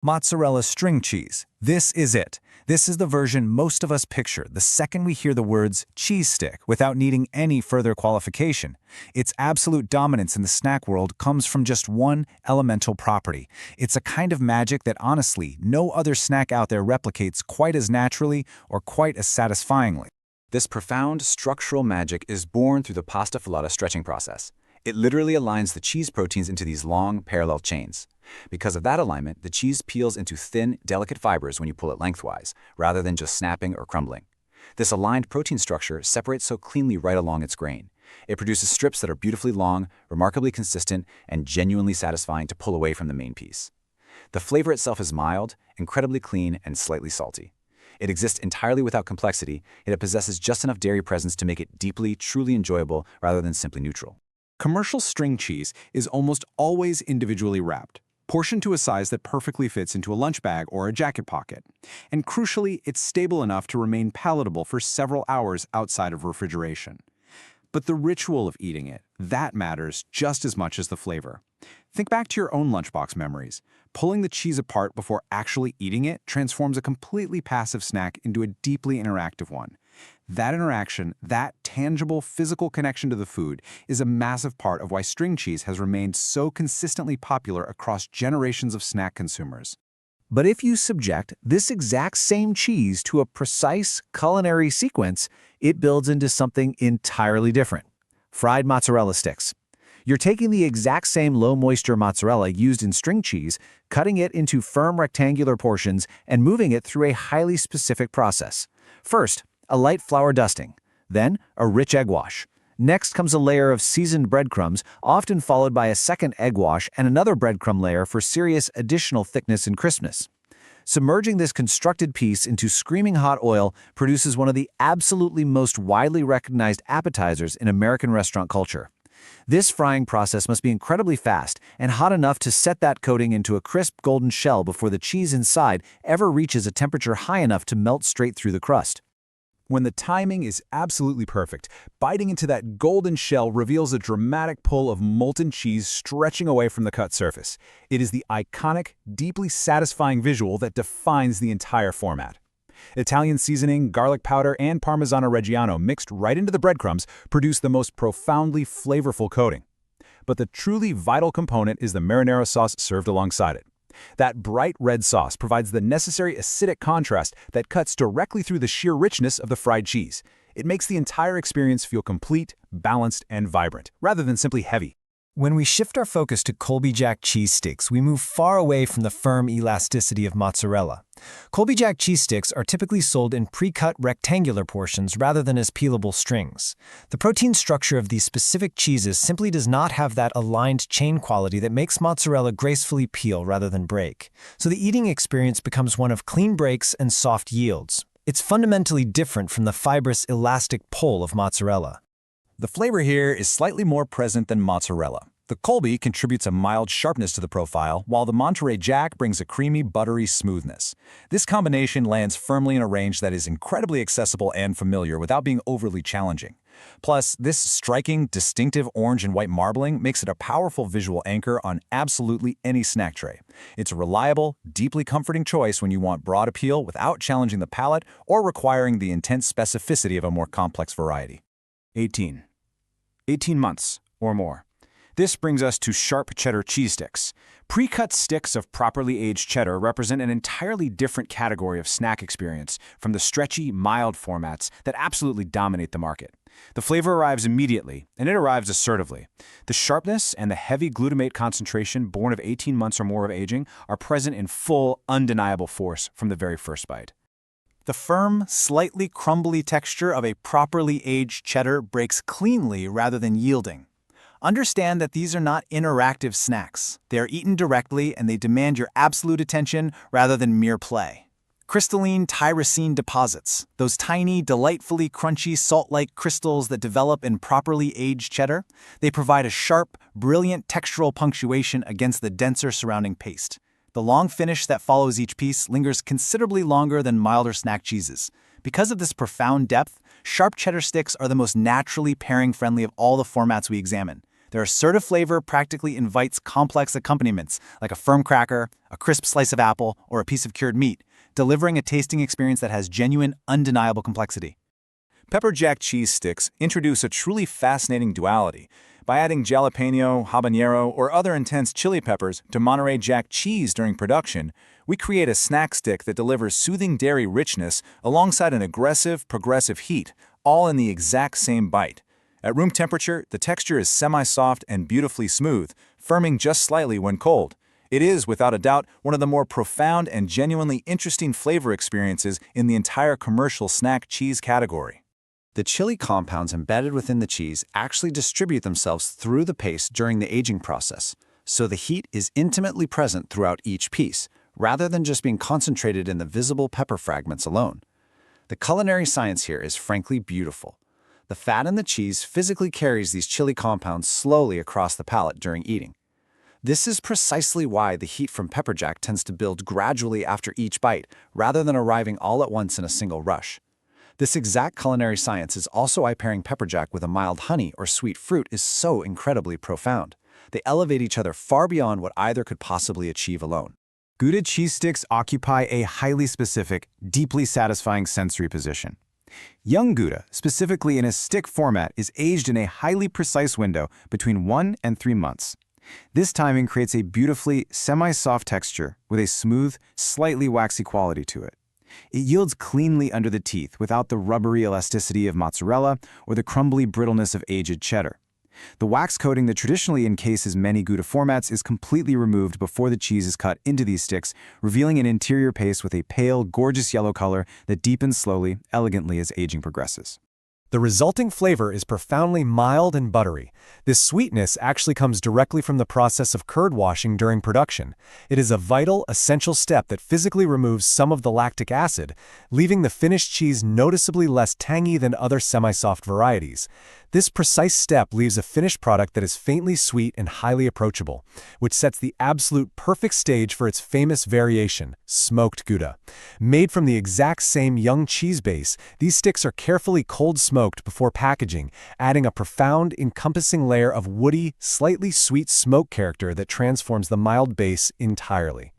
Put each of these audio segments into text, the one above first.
Mozzarella string cheese. This is it. This is the version most of us picture the second we hear the words cheese stick without needing any further qualification. Its absolute dominance in the snack world comes from just one elemental property. It's a kind of magic that honestly no other snack out there replicates quite as naturally or quite as satisfyingly. This profound structural magic is born through the pasta filata stretching process. It literally aligns the cheese proteins into these long, parallel chains. Because of that alignment, the cheese peels into thin, delicate fibers when you pull it lengthwise, rather than just snapping or crumbling. This aligned protein structure separates so cleanly right along its grain. It produces strips that are beautifully long, remarkably consistent, and genuinely satisfying to pull away from the main piece. The flavor itself is mild, incredibly clean, and slightly salty. It exists entirely without complexity, yet it possesses just enough dairy presence to make it deeply, truly enjoyable rather than simply neutral. Commercial string cheese is almost always individually wrapped, portioned to a size that perfectly fits into a lunch bag or a jacket pocket. And crucially, it's stable enough to remain palatable for several hours outside of refrigeration. But the ritual of eating it, that matters just as much as the flavor. Think back to your own lunchbox memories. Pulling the cheese apart before actually eating it transforms a completely passive snack into a deeply interactive one. That interaction, that tangible physical connection to the food, is a massive part of why string cheese has remained so consistently popular across generations of snack consumers. But if you subject this exact same cheese to a precise culinary sequence, it builds into something entirely different. Fried mozzarella sticks. You're taking the exact same low-moisture mozzarella used in string cheese, cutting it into firm rectangular portions, and moving it through a highly specific process. First, a light flour dusting, then a rich egg wash. Next comes a layer of seasoned breadcrumbs, often followed by a second egg wash and another breadcrumb layer for serious additional thickness and crispness. Submerging this constructed piece into screaming hot oil produces one of the absolutely most widely recognized appetizers in American restaurant culture. This frying process must be incredibly fast and hot enough to set that coating into a crisp golden shell before the cheese inside ever reaches a temperature high enough to melt straight through the crust. When the timing is absolutely perfect, biting into that golden shell reveals a dramatic pull of molten cheese stretching away from the cut surface. It is the iconic, deeply satisfying visual that defines the entire format. Italian seasoning, garlic powder, and Parmigiano Reggiano mixed right into the breadcrumbs produce the most profoundly flavorful coating. But the truly vital component is the marinara sauce served alongside it. That bright red sauce provides the necessary acidic contrast that cuts directly through the sheer richness of the fried cheese. It makes the entire experience feel complete, balanced, and vibrant, rather than simply heavy. When we shift our focus to Colby Jack cheese sticks, we move far away from the firm elasticity of mozzarella. Colby Jack cheese sticks are typically sold in pre-cut rectangular portions rather than as peelable strings. The protein structure of these specific cheeses simply does not have that aligned chain quality that makes mozzarella gracefully peel rather than break. So the eating experience becomes one of clean breaks and soft yields. It's fundamentally different from the fibrous, elastic pull of mozzarella. The flavor here is slightly more present than mozzarella. The Colby contributes a mild sharpness to the profile, while the Monterey Jack brings a creamy, buttery smoothness. This combination lands firmly in a range that is incredibly accessible and familiar without being overly challenging. Plus, this striking, distinctive orange and white marbling makes it a powerful visual anchor on absolutely any snack tray. It's a reliable, deeply comforting choice when you want broad appeal without challenging the palate or requiring the intense specificity of a more complex variety. 18 months or more. This brings us to sharp cheddar cheese sticks. Pre-cut sticks of properly aged cheddar represent an entirely different category of snack experience from the stretchy, mild formats that absolutely dominate the market. The flavor arrives immediately, and it arrives assertively. The sharpness and the heavy glutamate concentration born of 18 months or more of aging are present in full, undeniable force from the very first bite. The firm, slightly crumbly texture of a properly aged cheddar breaks cleanly rather than yielding. Understand that these are not interactive snacks. They are eaten directly and they demand your absolute attention rather than mere play. Crystalline tyrosine deposits, those tiny, delightfully crunchy salt-like crystals that develop in properly aged cheddar, they provide a sharp, brilliant textural punctuation against the denser surrounding paste. The long finish that follows each piece lingers considerably longer than milder snack cheeses. Because of this profound depth, sharp cheddar sticks are the most naturally pairing-friendly of all the formats we examine. Their assertive flavor practically invites complex accompaniments, like a firm cracker, a crisp slice of apple, or a piece of cured meat, delivering a tasting experience that has genuine, undeniable complexity. Pepper Jack cheese sticks introduce a truly fascinating duality. By adding jalapeno, habanero, or other intense chili peppers to Monterey Jack cheese during production, we create a snack stick that delivers soothing dairy richness alongside an aggressive, progressive heat, all in the exact same bite. At room temperature, the texture is semi-soft and beautifully smooth, firming just slightly when cold. It is, without a doubt, one of the more profound and genuinely interesting flavor experiences in the entire commercial snack cheese category. The chili compounds embedded within the cheese actually distribute themselves through the paste during the aging process, so the heat is intimately present throughout each piece, rather than just being concentrated in the visible pepper fragments alone. The culinary science here is frankly beautiful. The fat in the cheese physically carries these chili compounds slowly across the palate during eating. This is precisely why the heat from pepper jack tends to build gradually after each bite, rather than arriving all at once in a single rush. This exact culinary science is also why pairing pepper jack with a mild honey or sweet fruit is so incredibly profound. They elevate each other far beyond what either could possibly achieve alone. Gouda cheese sticks occupy a highly specific, deeply satisfying sensory position. Young Gouda, specifically in a stick format, is aged in a highly precise window between 1 and 3 months. This timing creates a beautifully semi-soft texture with a smooth, slightly waxy quality to it. It yields cleanly under the teeth without the rubbery elasticity of mozzarella or the crumbly brittleness of aged cheddar. The wax coating that traditionally encases many Gouda formats is completely removed before the cheese is cut into these sticks, revealing an interior paste with a pale, gorgeous yellow color that deepens slowly, elegantly as aging progresses. The resulting flavor is profoundly mild and buttery. This sweetness actually comes directly from the process of curd washing during production. It is a vital, essential step that physically removes some of the lactic acid, leaving the finished cheese noticeably less tangy than other semi-soft varieties. This precise step leaves a finished product that is faintly sweet and highly approachable, which sets the absolute perfect stage for its famous variation, smoked Gouda. Made from the exact same young cheese base, these sticks are carefully cold smoked before packaging, adding a profound, encompassing layer of woody, slightly sweet smoke character that transforms the mild base entirely.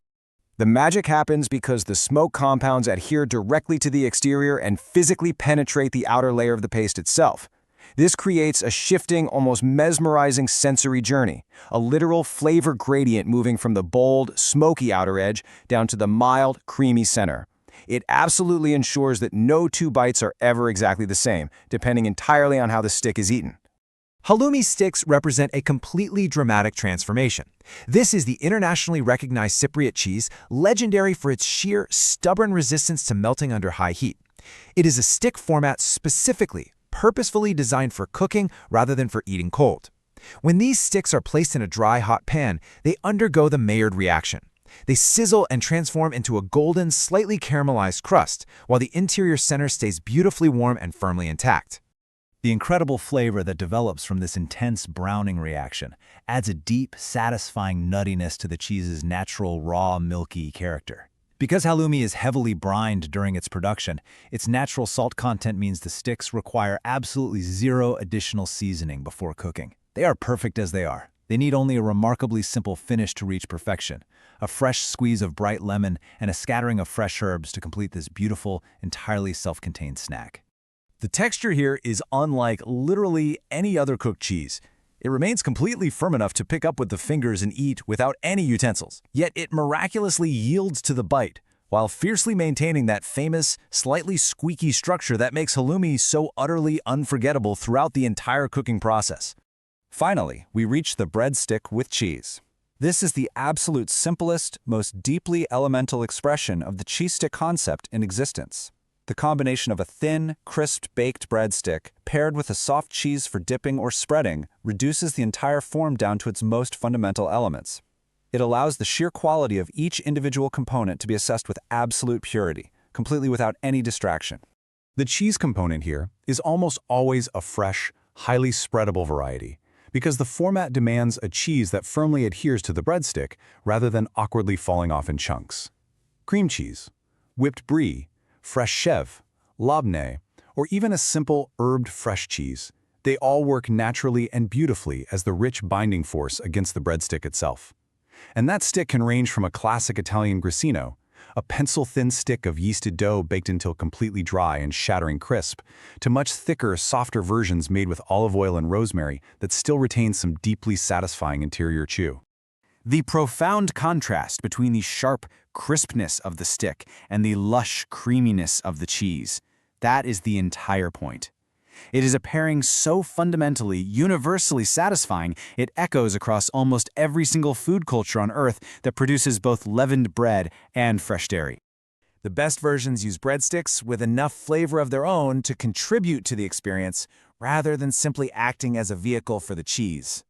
The magic happens because the smoke compounds adhere directly to the exterior and physically penetrate the outer layer of the paste itself. This creates a shifting, almost mesmerizing sensory journey, a literal flavor gradient moving from the bold, smoky outer edge down to the mild, creamy center. It absolutely ensures that no two bites are ever exactly the same, depending entirely on how the stick is eaten. Halloumi sticks represent a completely dramatic transformation. This is the internationally recognized Cypriot cheese, legendary for its sheer, stubborn resistance to melting under high heat. It is a stick format specifically, purposefully designed for cooking rather than for eating cold. When these sticks are placed in a dry, hot pan, they undergo the Maillard reaction. They sizzle and transform into a golden, slightly caramelized crust, while the interior center stays beautifully warm and firmly intact. The incredible flavor that develops from this intense browning reaction adds a deep, satisfying nuttiness to the cheese's natural, raw, milky character. Because halloumi is heavily brined during its production, its natural salt content means the sticks require absolutely zero additional seasoning before cooking. They are perfect as they are. They need only a remarkably simple finish to reach perfection, a fresh squeeze of bright lemon, and a scattering of fresh herbs to complete this beautiful, entirely self-contained snack. The texture here is unlike literally any other cooked cheese. It remains completely firm enough to pick up with the fingers and eat without any utensils. Yet it miraculously yields to the bite, while fiercely maintaining that famous, slightly squeaky structure that makes halloumi so utterly unforgettable throughout the entire cooking process. Finally, we reach the breadstick with cheese. This is the absolute simplest, most deeply elemental expression of the cheese stick concept in existence. The combination of a thin, crisp baked breadstick paired with a soft cheese for dipping or spreading reduces the entire form down to its most fundamental elements. It allows the sheer quality of each individual component to be assessed with absolute purity, completely without any distraction. The cheese component here is almost always a fresh, highly spreadable variety, because the format demands a cheese that firmly adheres to the breadstick rather than awkwardly falling off in chunks. Cream cheese, whipped brie, fresh chèvre, labneh, or even a simple herbed fresh cheese They all work naturally and beautifully as the rich binding force against the breadstick itself. And that stick can range from a classic Italian grissino, a pencil-thin stick of yeasted dough baked until completely dry and shattering crisp, to much thicker, softer versions made with olive oil and rosemary that still retain some deeply satisfying interior chew. The profound contrast between the sharp crispness of the stick and the lush creaminess of the cheese, that is the entire point. It is a pairing so fundamentally, universally satisfying, it echoes across almost every single food culture on Earth that produces both leavened bread and fresh dairy. The best versions use breadsticks with enough flavor of their own to contribute to the experience rather than simply acting as a vehicle for the cheese.